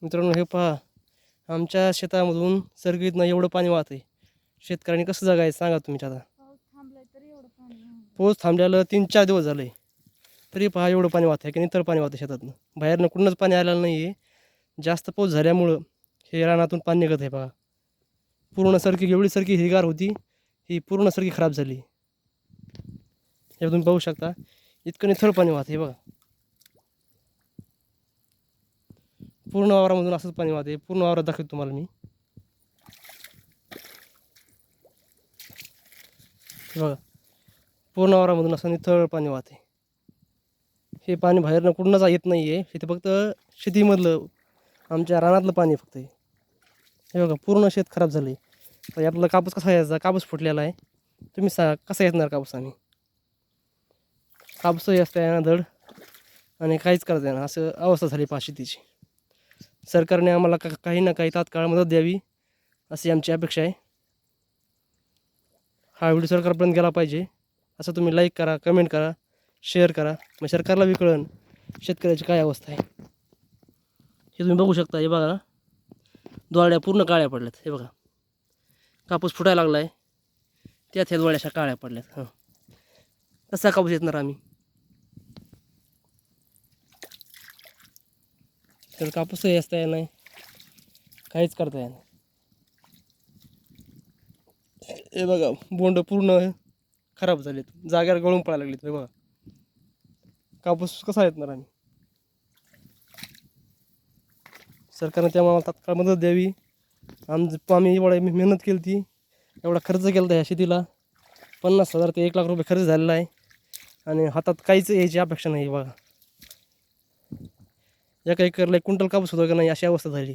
मित्रांनो हे पहा, आमच्या शेतामधून सर्गीतनं एवढं पाणी वाहत आहे. शेतकऱ्यांनी कसं जगायचं सांगा तुम्हीच आता. पाऊस थांबल्याला 3-4 दिवस झाले, तरी पहा एवढं पाणी वाहत आहे की नितळ पाणी वाहतं शेतातनं. बाहेरनं कुठूनच पाणी आलेलं नाही आहे. जास्त पाऊस झाल्यामुळं हे रानातून पाणी निघत आहे बघा. पूर्ण सरकी एवढी सरकी हिरगार होती, ही पूर्ण सरकी खराब झाली. हे तुम्ही पाहू शकता, इतकं निथळ पाणी वाहत आहे बघा. पूर्ण वावरामधून असंच पाणी वाहते. पूर्ण वावरात दाखवतो तुम्हाला मी. बघा, पूर्ण वावरामधून असं निथळ पाणी वाहते. हे पाणी बाहेरनं कुठूनच येत नाही आहे. इथे फक्त शेतीमधलं आमच्या रानातलं पाणी फक्त आहे. हे बघा, पूर्ण शेत खराब झालं आहे. तर यातला कापूस कसा यायचा? कापूस फुटलेला आहे. तुम्ही सांगा कसा येणार कापूस? आम्ही कापूसही असता येणार धड आणि काहीच करता येणार असं अवस्था झाली पहा शेतीची. सरकारने आम्हाला काही ना काही तात्काळ मदत द्यावी अशी आमची अपेक्षा आहे. हा व्हिडिओ सरकारपर्यंत गेला पाहिजे. असं तुम्ही लाईक करा, कमेंट करा, शेअर करा. मग सरकारला बी कळेल शेतकऱ्याची काय अवस्था आहे. हे तुम्ही बघू शकता. हे बघा, दोरड्या पूर्ण काळ्या पडल्यात. हे बघा, कापूस फुटायला लागला आहे, त्यात ह्या दोरड्या अशा काळ्या पडल्यात. कसा कापूस येणार आम्ही? तर कापूसही असता येत नाही, काहीच करता येत नाही. हे बघा, बोंड पूर्ण खराब झालेत, जाग्यावर गळून पडायला लागलेत. हे बघा, कापूस कसा येणार आम्ही? सरकारने त्यामुळे आम्हाला तात्काळ मदत द्यावी. आम्ही एवढा मेहनत केली ती, एवढा खर्च केला होता ह्या शेतीला. 50,000 ते 1 लाख रुपये खर्च झालेला आहे आणि हातात काहीच यायची अपेक्षा नाही. बघा, एका एकरला 1 क्विंटल कापूस होतो का नाही अशी अवस्था झाली.